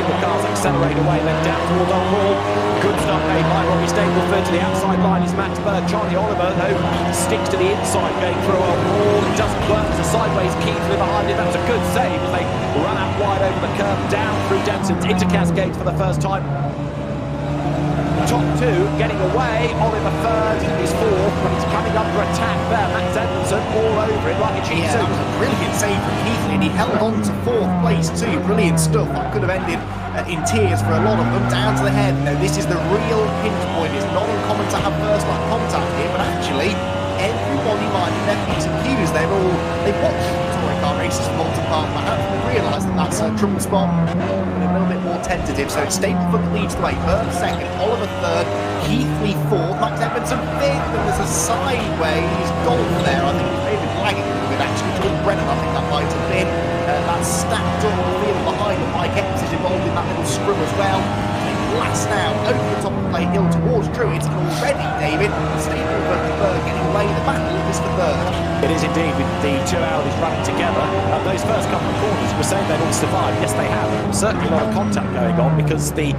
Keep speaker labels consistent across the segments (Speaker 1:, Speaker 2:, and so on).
Speaker 1: the cars accelerate away, then down towards Oulton Park. Good stuff made by Robbie Stapleford. To the outside line is Max Bird. Charlie Oliver, though, sticks to the inside going through Oulton Park. It doesn't work as a sideways Keithley behind him. That was a good save as they run out wide over the curve, down through Denson's into Cascades for the first time. Top two getting away. Oliver third is fourth, but he's coming under attack there. Max Edmondson all over it like a cheat
Speaker 2: Yeah, that was a brilliant save from Keithley, and he held on to fourth place too. Brilliant stuff. That could have ended in tears for a lot of them. Down to the head. Now, this is the real pinch point. It's not uncommon to have first-line contact here, but actually, everybody minding their P's and Q's. They've watched touring car races from Oulton Park, perhaps they've realised that that's a trouble spot, and a little bit more tentative. So it's Stapleford that leads the way. Burke second, Oliver third, Keithley fourth, Max Edmondson fifth, and there's a sideways golf there. I think he's maybe lagging a little bit actually. Jordan Brennan, I think that might have been. That's stacked on the field behind him. Mike Epps is involved in that little scrum as well. Last now over the top of the play hill towards Druids, and already David Stapleford and Berg getting away. The battle is for third.
Speaker 1: It is indeed, with the two Audis running together. Those first couple of corners, you were saying they'd all survived. Yes, they have. Certainly a lot of contact going on, because the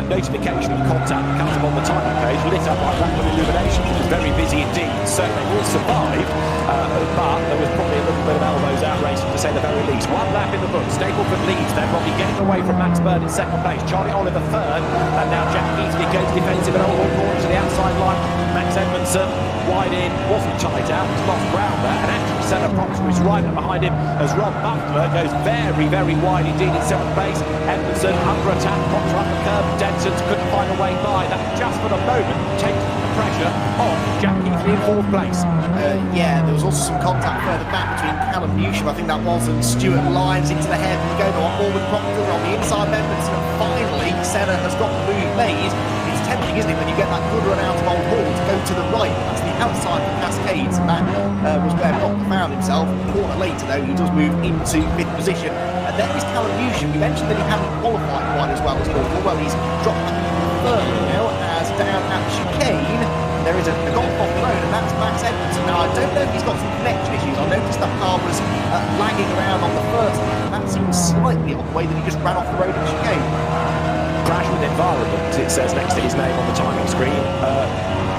Speaker 1: notification of contact that comes up on the timing page lit up like that with illumination. It was very busy indeed. So they all survived, but there was probably a little bit of elbows out racing, to say the very least. One lap in the book. Stapleford leads. They're probably getting away from Max Bird in second place. Charlie Oliver third. And now Jack Keithley goes defensive and all corner to the outside line. Max Edmondson wide in, wasn't tight out, he's lost ground there, and actually Senna Proctor is right behind him as Rob Butler goes very, very wide indeed in seventh place. Edmondson under attack, Proctor up the curve, Denson's couldn't find a way by. That just for the moment takes the pressure off Jack Keithley in fourth place.
Speaker 2: Yeah, there was also some contact further back between Callum Newsham, I think that was, and Stuart Lyons into the head. We go to on more with Proctor on the inside of Edmondson, and finally Senna has got the move made. It's tempting, isn't it, when you get that good run out of Old Hall to go to the right. That's the outside of Cascades, and that was where Proctor found himself. A quarter later, though, he does move into fifth position. And there is Callum Newsham. We mentioned that he hadn't qualified quite as well as normal. Well, he's dropped third now, as down at chicane there is a golf off the road, and that's Max Edmondson. Now, I don't know if he's got some connection issues. I noticed that car was lagging around on the first, and that seems slightly off the way that he just ran off the road at chicane.
Speaker 1: Crash with environment, it says next to his name on the timing screen.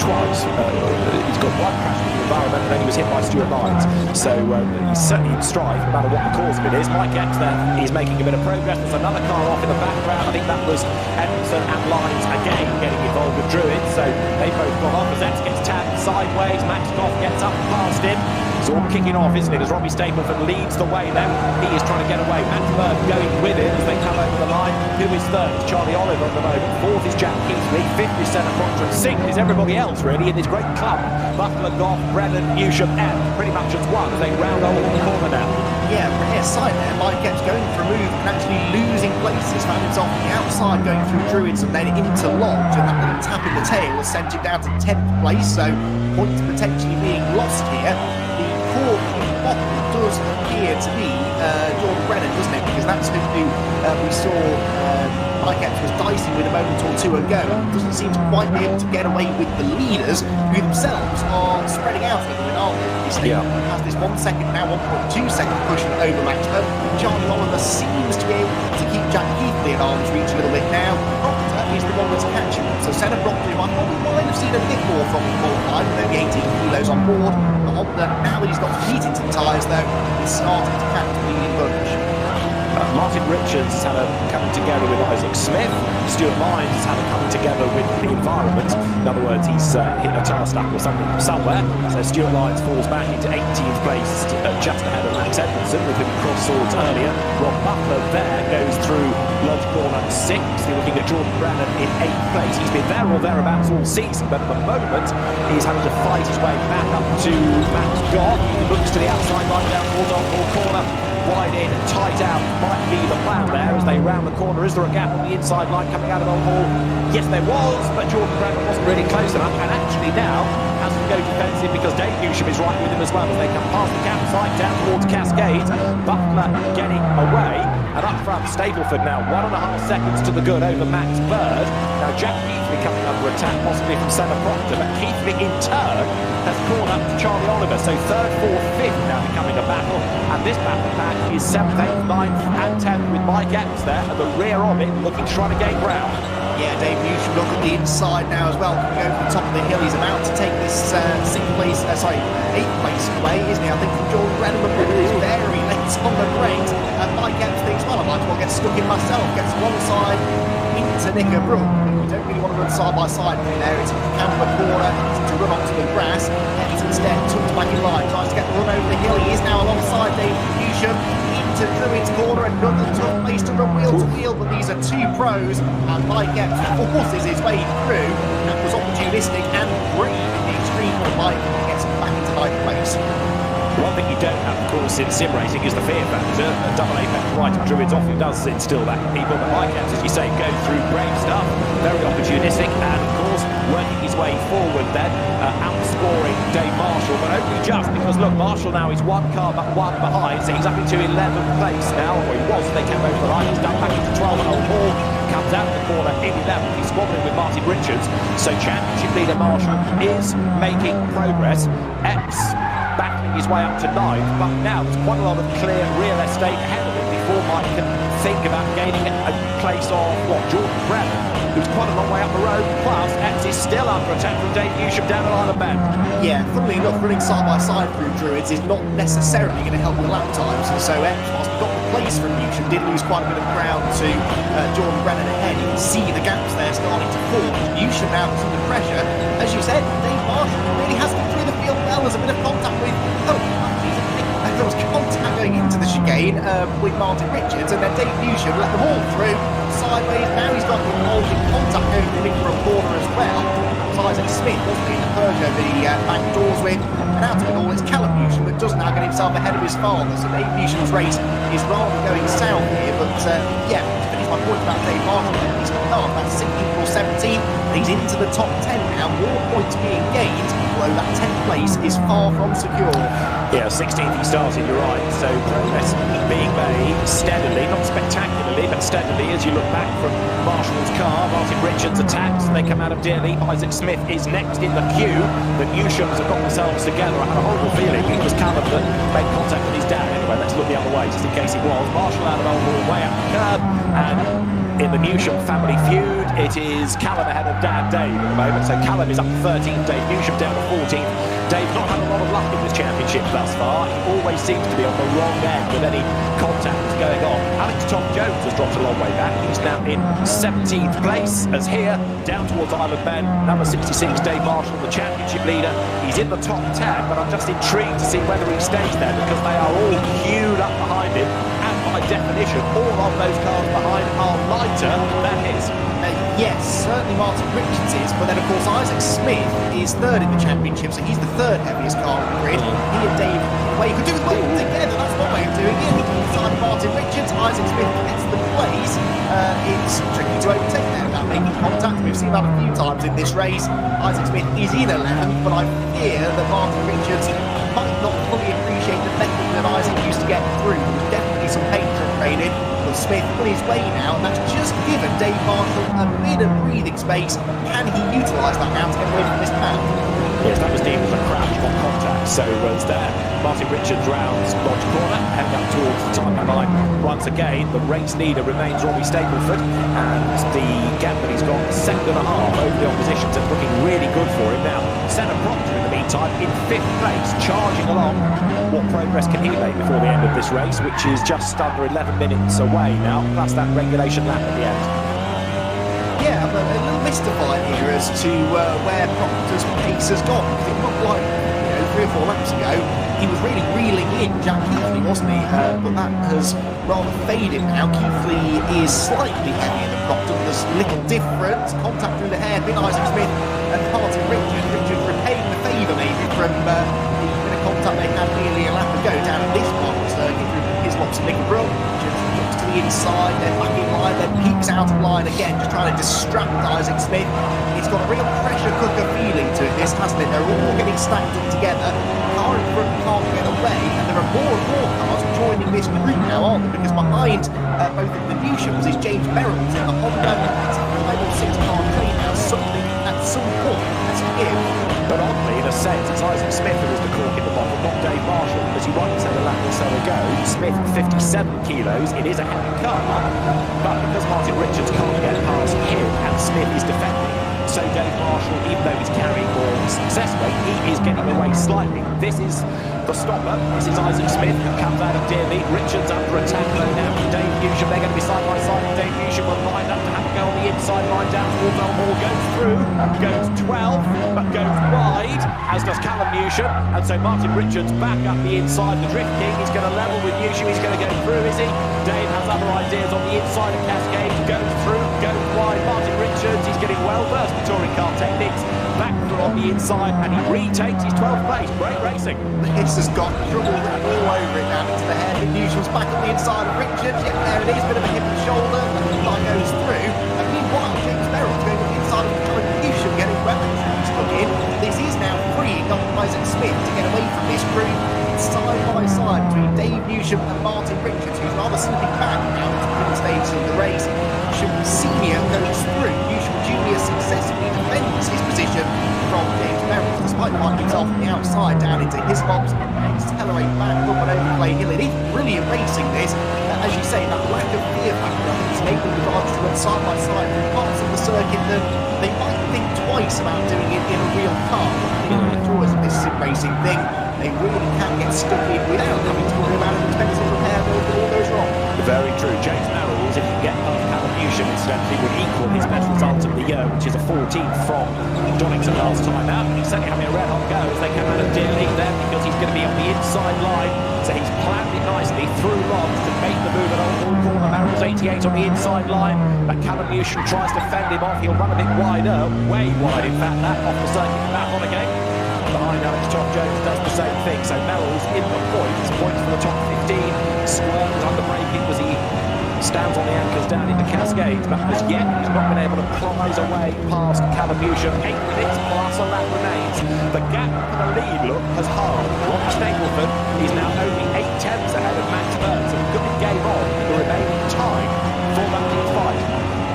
Speaker 1: Twice. He's got one crash with the environment, and then he was hit by Stuart Lyons. So he's certainly in strife, no matter what the cause of it is. Mike Epps there, he's making a bit of progress. There's another car off in the background. I think that was Edmondson and Lyons again getting involved with Druids. So they both got off as Epps gets tapped sideways. Max Goff gets up past him. It's all kicking off, isn't it, as Robbie Stapleford leads the way then. He is trying to get away. Max Bird going with him as they come over the line. Who is third? It's Charlie Oliver at the moment. Fourth is Jack Keithley. Fifth is Senna Proctor. And sixth is everybody else, really, in this great club. Butler, Goff, Brennan, Newsham, and pretty much as one as they round over the corner now.
Speaker 2: Yeah, rare sight there. Mike Epps going for a move and actually losing places. Found himself on the outside going through Druids and then into Lodge. And that little tap in the tail has sent him down to 10th place. So points potentially being lost here. The core bottom does appear to be Jordan Brennan, doesn't it? Because that's who we saw Mike Epps was dicing with a moment or two ago. Doesn't seem to quite be able to get away with the leaders, who themselves are spreading out a little bit, aren't they? Has this 1 second, now 1.2 second push over Max Bird. Charlie Oliver seems to be able to keep Jack Keithley at arm's reach a little bit now. Proctor is the one that's catching him. So Senna Proctor, I might have seen a bit more from him qualified, with only 18 kilos on board. The Honda, now that he's got some heat into the tyres though, is starting to catch the leading bunch.
Speaker 1: Martin Richards has had a coming together with Isaac Smith. Stuart Lyons has had a coming together with the environment. In other words, he's hit a tyre stack or something somewhere. So Stuart Lyons falls back into 18th place, just ahead of Max Edmondson, with him cross swords earlier. Rob Butler there goes through Lodge Corner 6th. You're looking at Jordan Brennan in 8th place. He's been there or thereabouts all season, but at the moment he's having to fight his way back up to Max Goff. He looks to the outside line down towards Oulton Park corner. Wide in, tight out, might be the plan there as they round the corner. Is there a gap on the inside line coming out of Oulton Hall? Yes, there was, but Jordan Brennan wasn't really close enough, and actually now has to go defensive because Dave Newsham is right with him as well as they come past the campsite down towards Cascades. Butler getting away. And up front, Stapleford now 1.5 seconds to the good over Max Bird. Now Jack Keithley coming under attack, possibly from centre Proctor, but Keithley in turn has caught up to Charlie Oliver. So third, fourth, fifth now becoming a battle. And this battle pack is 7th, 8th, 9th and 10th with Mike Epps there at the rear of it, looking to try to gain ground.
Speaker 2: Yeah, Dave, you should look at the inside now as well. Coming over the top of the hill, he's about to take this 8th place away, isn't he? I think from Jordan Brennan, but he's very late on the brakes. And Mike Epps thinks, well, I might as well get stuck in myself. Gets one side into Nicker Brook. We don't really want to run side by side from there. It's Camber corner to run onto the grass. Epps instead tucks back in line, tries to get the run over the hill. He is now alongside Dave Newsham. To Druid's corner, another tough place to run wheel to wheel, but these are two pros, and Mike Epps forces his way through. That was opportunistic and brief in the extreme for Mike, and gets back into ninth place.
Speaker 1: One thing you don't have, of course, in sim racing is the fear factor. Double Apex right of Druids often does instill that in people, but Mike Epps, as you say, goes through brave stuff, very opportunistic, and of course, working his way forward then, outscoring Dave Marshall, but only just because, look, Marshall now is one car but one behind, so he's up into 11th place now, or he was, they came over the line, he's done back into 12th, and Old Hall comes out of the corner in 11th, he's squabbling with Martin Richards, so championship leader Marshall is making progress. Epps battling his way up to 9th, but now there's quite a lot of clear real estate ahead of him before Mike can think about gaining a place of, Jordan Brennan, who's quite a long way up the road, plus Epps is still under attack from Dave Newsham down the line of Ben.
Speaker 2: Yeah, funnily enough, running side by side through Druids is not necessarily going to help with lap times, and so Epps, whilst he got the place from Newsham, did lose quite a bit of ground to Jordan Brennan ahead. You can see the gaps there starting to form. Newsham now is under pressure. As you said, Dave Marshall really has come through the field well. There's a bit of contact with, there was contact going into the chicane with Martin Richards, and then Dave Newsham let them all through sideways. Now he's got involved in contact going through for a corner as well. That was Isaac Smith, wasn't he, the Peugeot the bank doors with, and out of it all it's Callum Newsham that does now get himself ahead of his father. So Dave Newsham's race is rather going south here, but to finish my point about Dave Marshall, he's not, that's 16th or 17th, but he's into the top 10 now, more points being gained, although that 10th place is far from secure.
Speaker 1: Yeah, 16th he started, you're right, so progress being made steadily, not spectacularly, but steadily as you look back from Marshall's car. Martin Richards attacks and they come out of dear lead. Isaac Smith is next in the queue, but Newshams have got themselves together. I had a horrible feeling it was Callum that made contact with his dad. Anyway, let's look the other way just in case it was. Marshall out of Old Hall, way up the curb, and in the Newsham family feud, it is Callum ahead of Dad Dave at the moment. So Callum is up to 13th, Dave Newsham down to 14th. Dave's not had a lot of luck in this championship thus far. He always seems to be on the wrong end with any contact that's going on. Alex Tom Jones has dropped a long way back. He's now in 17th place, as here, down towards Isle of Ben. Number 66, Dave Marshall, the championship leader. He's in the top 10, but I'm just intrigued to see whether he stays there because they are all queued up behind him. And by definition, all of those cars behind are lighter than his.
Speaker 2: Yes, certainly Martin Richards is, but then of course Isaac Smith is third in the championship, so he's the third heaviest car on the grid. He and Dave, you could do it together, that's one way of doing it. Inside Martin Richards, Isaac Smith gets the place. It's tricky to overtake there without making contact. We've seen that a few times in this race. Isaac Smith is in 11th, but I fear that Martin Richards might not fully appreciate the method that Isaac used to get through. There's definitely some paint traded. Smith on his way now, and that's just given Dave Marshall a bit of breathing space. Can he utilise that now to get away from this path?
Speaker 1: Yes, that was deemed as a crash on contact, so was there. Martin Richards rounds Lodge corner, heading up towards the timeline line. Once again, the race leader remains Robbie Stapleford, and the gap that he's got, 2.5 over the opposition, so it's looking really good for him. Now, Senna Proctor, in the meantime, in 5th place, charging along. What progress can he make before the end of this race, which is just under 11 minutes away now, plus that regulation lap at the end?
Speaker 2: Yeah, I'm a little mystified here as to where Proctor's pace has gone, because it looked like, 3 or 4 laps ago, he was really reeling in Jack Keithley, wasn't he? But that has rather faded now. Keithley is slightly heavier than Proctor, but there's little difference. Contact through the hairpin, Isaac Smith and Martin Richards. Richards repaying the favour maybe from the bit of contact they had nearly a lap ago down in this part of the circuit through his lots of Nicky Brook. Richards looks to the inside, they're back in line, then peaks out of line again, just trying to distract Isaac Smith. It's got a real pressure cooker feeling to it, this, hasn't it? They're all getting stacked in together. Car in front can't get away, and there are more and more cars joining this group now, aren't there? Because behind both of the Newshams is James Merrills in the Honda. It's a 5 or 6 car train now. Something at some point has to give.
Speaker 1: But oddly, in a sense, it's Isaac Smith who is the cork in the bottle, not Dave Marshall. As you rightly said a lap or so ago, Smith 57 kilos, it is a heavy car, but because Martin Richards can't get past him and Smith is defending, so Dave Marshall, even though he's carrying more success rate, he is getting away slightly. This is the stopper. This is Isaac Smith who comes out of dear meat. Richards under attack though now from Dave Newsham. They're going to be side by side. Dave Newsham will line up to have a go on the inside line down towards Elmore. Goes through, goes 12, but goes wide, as does Callum Newsham. And so Martin Richards back up the inside. The Drift King, he's going to level with Newsham. He's going to go through, is he? Dave has other ideas on the inside of Cascade. Goes through, goes wide. Martin Richards, he's getting well versed with touring car techniques. Back through on the inside, and he retakes his 12th place. Great racing.
Speaker 2: This has got trouble written all over it now. Into the hairpin. Newsham's back on the inside of Richards. Yep, there it is. Bit of a hip and shoulder. And the line goes through. And meanwhile, James Merrills going to the inside of Newsham, getting weapons stuck in. This is now freeing up Isaac Smith to get away from this group. It's side by side between Dave Newsham and Martin Richards, who's rather slipping back now into the middle stages of the race. Newsham Senior goes through. Newsham Junior successfully defends his position from James Merrills, despite finding himself on the outside down into his box. Accelerate back up and over Clay Hill. It is brilliant racing, this. As you say, that lack of fear factor, I think it's enabling the drivers to run side by side through parts of the circuit that they might think twice about doing it in a real car. One of the joys of this sim racing thing, they really can get stuck in without having to worry about an expensive repair bill if it all goes wrong.
Speaker 1: Very true. James Merrills, if you get past Callum Newsham, incidentally, would equal his best result of the year, which is a 14th from Donington last time out. He's certainly having a red hot go as they come out of Deer League there, because he's going to be on the inside line. So he's planned it nicely through Lodge to make the move at Oulton Corner. Merrills 88 on the inside line, but Callum Newsham tries to fend him off. He'll run a bit wider, way wide in fact, that off the circuit back on again. Behind Alex Top Jones does the same thing. So Merrills in the points for the top 15. Swerves under braking as he stands on the anchors down into Cascades, but as yet he's not been able to climb his way past Callum Newsham. 8 minutes plus a lap remains. The gap for the lead, look, has halved. Rob Stapleford is now only 8 tenths ahead of Max Bird, so good game on the remaining time for that lead fight.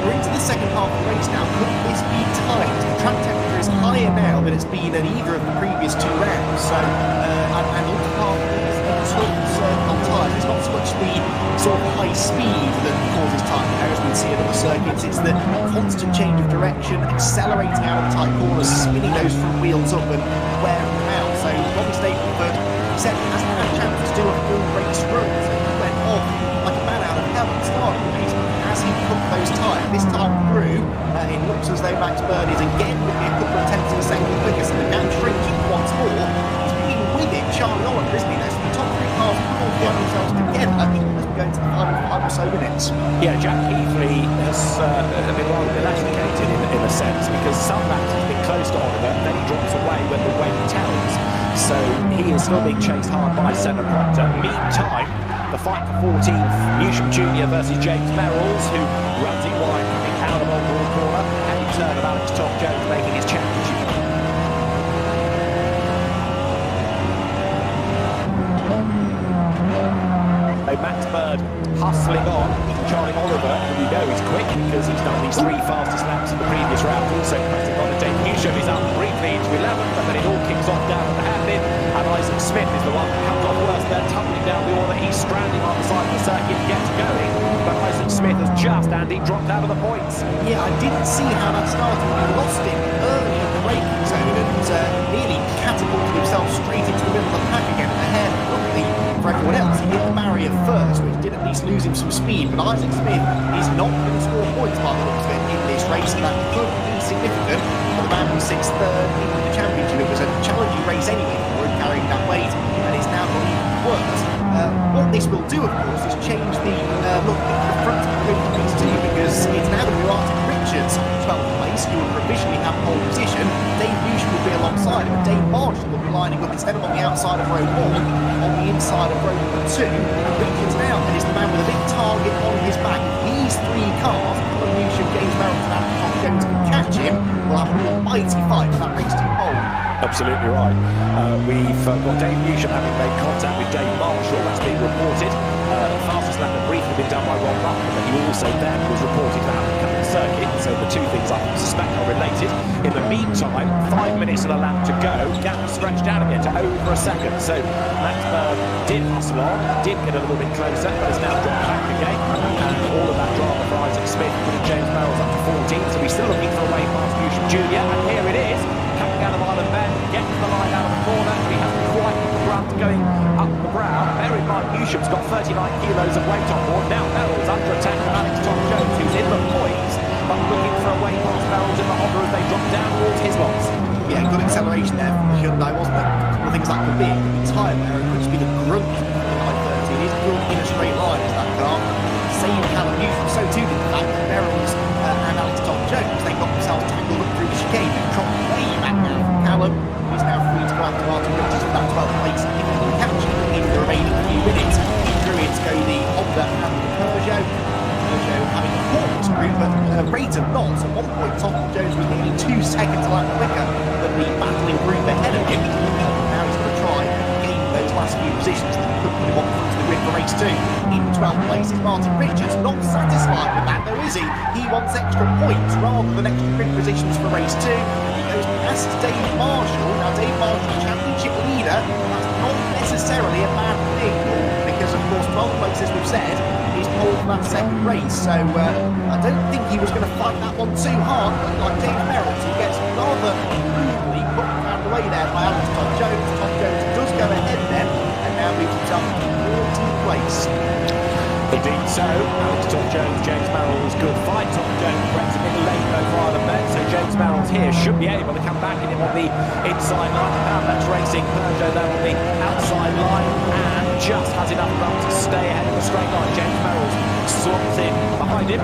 Speaker 2: We're into the second half of the race now. Could this be tight? The track temperature is higher now than it's been at either of the previous 2 rounds. So, and Oulton Park is a circle on tyres. It's not so much the sort of high speed that causes time there as we see at other circuits. It's the constant change of direction, accelerating out of tight corners, spinning those front wheels up and wearing them out. So Robbie Stapleford said he hasn't had a chance to do a full race run. So he went off like a man out of hell at the start of the race. As he cooked those tyres, this time through, it looks as though Max Bird is again going to be a couple of tenths of a second quicker, so the gap shrinking once more. He's been with it, Charlie Oliver, isn't he? There's the top 3 cars all get themselves together as we go into the final 5 or so minutes.
Speaker 1: Yeah, Jack Heatley has been rather elasticated in a sense, because some laps he's been close to Oliver, then he drops away when the weight tells. So he is still being chased hard by Senna Proctor. Meantime, the fight for 14th, Newsham Junior versus James Merrills, who runs it wide coming out of Oulton Corner. Heavy turn of Alex Top Jones making his championship. Max Bird hustling on. Charlie Oliver, who we know is quick because he's done these 3 fastest laps in the previous round, also pressing on a Dave Newsham. Is up briefly into 11th, but then it all kicks off down at the hairpin, and Isaac Smith is the one that comes off worse there, tumbling down the order. He's stranding on the side of the circuit, gets going, but Isaac Smith has just, Andy, dropped out of the points.
Speaker 2: Yeah, I didn't see how that started. He lost him early in the braking zone and nearly catapulted himself straight into the middle of the pack again at the hairpin. Luckily for everyone else, he hit the barrier first, which did at least lose him some speed, but Isaac Smith is not going to score points by the looks of it in this race, and that could be significant for the man who sits third in the championship. It was a challenging race anyway for him carrying that weight, and it's now got even worse. What this will do, of course, is change the look at the front of the race too, because it's now going to be Martin Richards, 12th place, who will provisionally have pole position. Dave Newsham will be alongside inside him, and Dave Marshall will be lining up instead of on the outside of row 1, on the inside of row number 2, and Richards now is the man with a big target on his back. These three cars, Callum Newsham, James Merritt and Tom Jones can catch him, will have an almighty fight for that race to hold.
Speaker 1: Absolutely right. We've got Dave Newsham having made contact with Dave Marshall. That's been reported. Fastest lap had briefly been done by Ron Buckland, but he also then was reported to have come in the circuit. So the two things I suspect are related. In the meantime, 5 minutes of the lap to go. Gap stretched out again to over a second. So Max did hustle on, did get a little bit closer, but has now dropped back again. And all of that drama for Isaac Smith, putting James Merrill up to 14. So he's still looking for a way past Newsham Jr. And here it is. Coming out of Island Bend, getting to the line out of the corner, but he hasn't quite got the grunt going up the brow. Bear in mind, Newsham's got 39 kilos of weight on board. Now Merrill's under attack from Alex Tom Jones, who's in the points, but looking for a way past Merrill's in the Honda as they drop down towards his lots.
Speaker 2: Yeah, good acceleration there from Hyundai, wasn't it? A couple of things that could be. It could be tyre wear, it could just be the grunt from the 930. It is good in a straight line, is that car. Same Callum Newsham, so too did the fact that Merrill's and Alex Tom Jones, they got themselves tangled up through the chicane and dropped way back now from Callum. He's now free to go after Martin Richards for that 12th place if he can catch him in the remaining few minutes. Druids go the Honda and the Peugeot. Peugeot having caught Rupert rate of knots. At one point, Tom Jones was nearly 2 seconds a lap quicker than the battling group ahead of him. Now he's going to try and gain those last few positions that could put him on to the grid for race 2. In 12th place is Martin Richards. Not satisfied with that, though, is he? He wants extra points rather than extra grid positions for race 2. He goes past Dave Marshall. Now, Dave Marshall, championship leader, that's not necessarily a bad thing, because, of course, 12th place, as we've said, is pole for that second race. So I don't think he was going to fight that one too hard, but like Dave Merritt, who gets rather brutally put around the way there by Alex Tom Jones. Tom Jones does go ahead then, and now moves himself to 14th place.
Speaker 1: Indeed so. Alex Tom Jones, James Merrill's good fight. Tom Jones breaks a bit late though for Island Bend, so James Merrill's here should be able to come back in him on the inside line. Now that's racing Peugeot there on the outside line and just has enough run to stay ahead of the straight line. James Merrill's slots in behind him.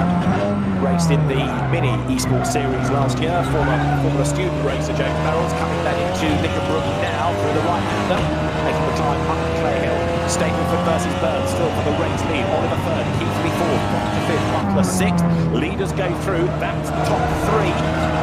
Speaker 1: Raced in the Mini eSports Series last year. Former student racer James Merrill's coming then into Nickenbrook now through the right-hander, making the climb up Clay Hill. Stapleford versus Burns still for the race lead. Oliver third, Keithley fourth, Proctor fifth, Butler sixth. Leaders go through. That's the top three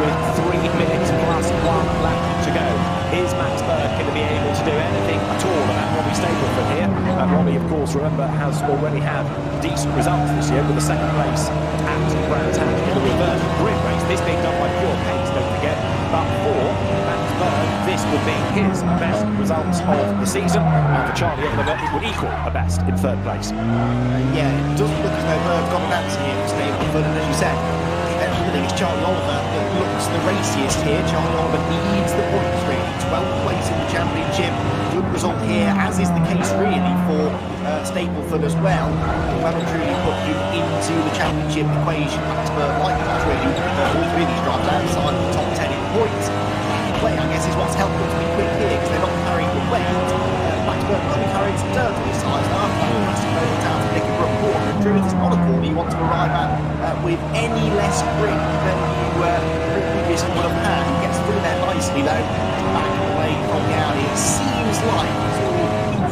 Speaker 1: with 3 minutes plus 1 lap to go. Is Max Berg going to be able to do anything at all about Robbie Stapleford here? Robbie, of course, remember, has already had decent results this year with the second place at Brands Hatch in the reverse grid race. This being done by pure pace, don't forget. But for Max Berg, this would be his best results of the season. And for Charlie Oliver, it would equal a best in third place.
Speaker 2: Yeah, it doesn't look as though Berg's got an answer here for Stapleford, and as you said, I think it's Charlie Oliver that looks the raciest here. Charlie Oliver needs the points really. 12th place in the championship. Good result here, as is the case really for Stapleford as well. Well and truly put him into the championship equation. Max Berg like that really. All three of these drives outside the top 10 in points. That way, I guess, is what's helped them to be quick here because they're not carrying the weight. Max Berg will be carrying some dirt on his sides now. Passing over down to Nickenbrook corner. And Druid is not a corner you want to arrive at with any less grip than you previously would have had. He gets through there nicely though. Back away from the Audi. It seems like it's all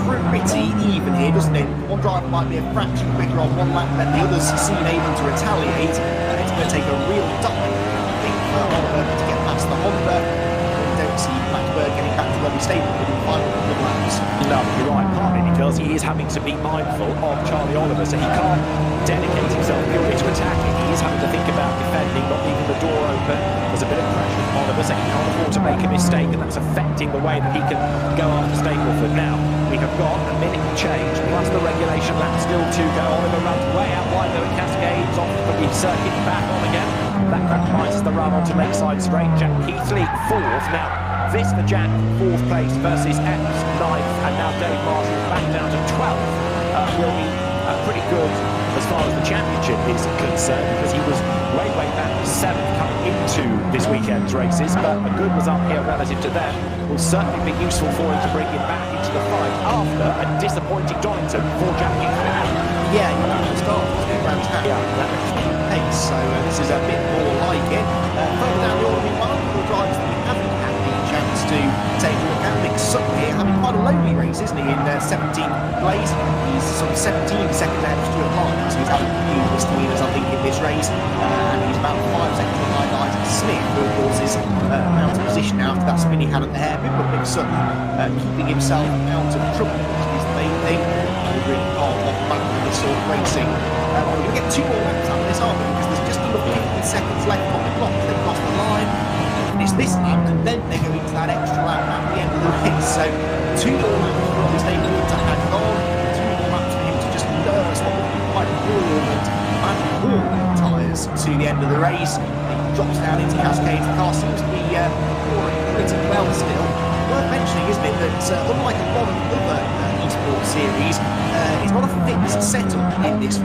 Speaker 2: pretty even here, doesn't it? One driver might be a fraction quicker on one lap than the others seem able to retaliate. It's going to take a real dive, I think, for Oliver to get past the Honda. We don't see Max Berg getting back to Robbie Stapleford in the final couple of laps.
Speaker 1: No, you're right, partly because he is having to be mindful of Charlie Oliver, so he can't dedicate himself purely to attacking. He is having to think about defending, not leaving the door open. There's a bit of pressure on Oliver, so he can't afford to make a mistake, and that's affecting the way that he can go after Stapleford. Now, we have got a minute change, plus the regulation lap still to go. Oliver runs way out wide there at Cascades, off the circuit, back on again. That compromises the run onto Lakeside Straight. Jack Keithley, fourth. Now, this for Jack, fourth place versus X, ninth, and now Dave Marshall back down to 12th. Will be pretty good as far as the championship is concerned, because he was way back 7th coming into this weekend's races, but a good result here relative to them will certainly be useful for him to bring him back into the fight after a disappointing Donington for Jack Keithley.
Speaker 2: Yeah, you have to start with Brands Hatch.
Speaker 1: Yeah,
Speaker 2: that pace, so this is a bit more like it. Further down the order, meanwhile, the drivers that we haven't had the chance to to take a look at. Nick Sutton here having quite a lonely race, isn't he, in 17th place. He's sort of 17 seconds ahead of Stuart Lyons, who's had a few misdemeanors, I think, in this race, and he's about 5 seconds behind Isaac Smith, who of course is out of position after that spin he had at the hairpin, but Nick Sutton keeping himself out of trouble, which is the main thing. We're really part of back with this sort of racing. We're going to get 2 more laps out of this, aren't we, because there's just under 50 seconds left on the clock. They've crossed the line, finish this lap, and then they go into that extra lap at the end of the race. So 2 more laps for Robbie Stapleton to hang on, 2 more laps for him to just nurse what would be quite warm and badly worn tyres to the end of the race. He drops down into Cascades. The car seems to be pouring pretty well still. Worth mentioning, isn't it, that unlike a lot of other esports series, it's not a fixed setup in this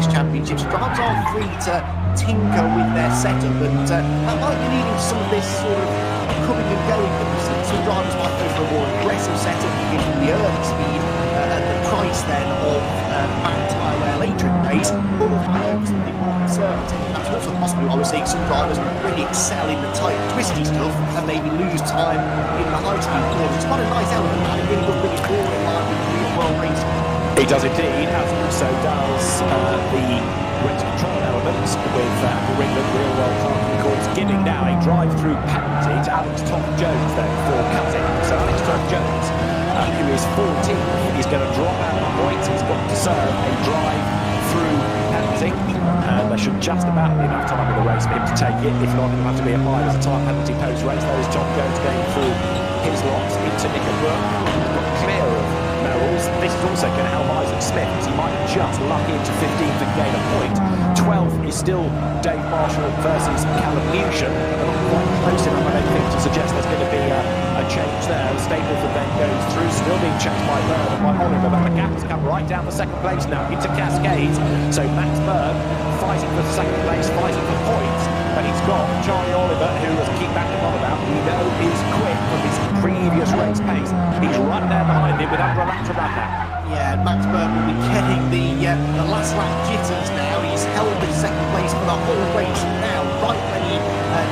Speaker 2: championship. So drivers are free to tinker with their setup, and that might be leading to some of this sort of coming and going. Some drivers might go for a more aggressive setup, give them the early speed at the price then of back tyre wear later in the race, or might go for something more conservative. That's also possible. I was seeing some drivers really excel in the tight, twisty stuff and maybe lose time in the high-speed corners. It's quite a nice element, and it really does bring it forward in line with real-world racing.
Speaker 1: He does indeed, as also does the race control elements with England Real World Park Records, giving now a drive-through penalty to Alex Todd-Jones then for cutting. So Alex Todd-Jones, who is 14, is going to drop out of the points. He's got to serve a drive-through penalty. There should just about be enough time in the race for him to take it. If not, it'll have to be applied as a time penalty post-race. There is Todd-Jones going through his lots into Nick Brook. He's got clear of Merrill's. This is also going to help Isaac Smith, because he might just luck into 15th and gain a point. 12th is still Dave Marshall versus Callum Newsham. Not quite close enough, I don't think, to suggest there's going to be a change there. Stapleford then goes through, still being checked by Bird and by Oliver, but the gap has come right down to second place now into Cascades. So Max Bird fighting for second place, fighting for points, but he's got Charlie Oliver, who, as I keep backing on about, we know is quick from his previous race pace. He's right there behind him with under a lap to run now.
Speaker 2: Yeah, Max Bird will be getting the last lap jitters now. He's held in second place for the whole race now. Right when he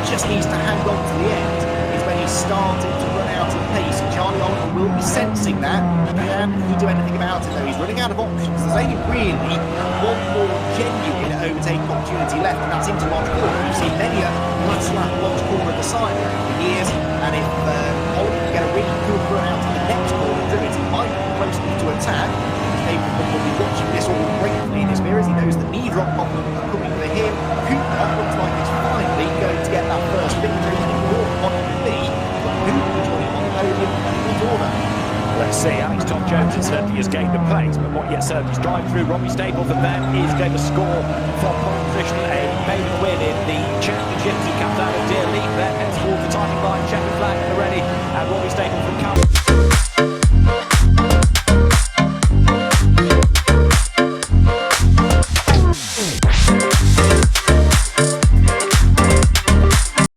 Speaker 2: just needs to hang on to the end is when he's starting to run out of pace. Charlie Oliver will be sensing that. Can he do anything about it though? He's running out of options. There's only really one more genuine overtaking opportunity left, and that's into Lodge Corner. We've seen many a last lap Lodge Corner at the side over the years, and if Oliver can get a really good run out of the next corner through it, he might be close enough to attack. Stapleton will be watching this all gratefully in his mirrors. He knows that neither of them are coming for him. Cooper looks like he's finally going to get that first victory, and it will probably be, but who will join him on the podium and in what order?
Speaker 1: Let's see, Alex Todd-Jones certainly has gained a place, but what yet serves his drive through. Robbie Stapleford then is going to score for pole position, a maiden win in the championship. He comes out of dear lead there.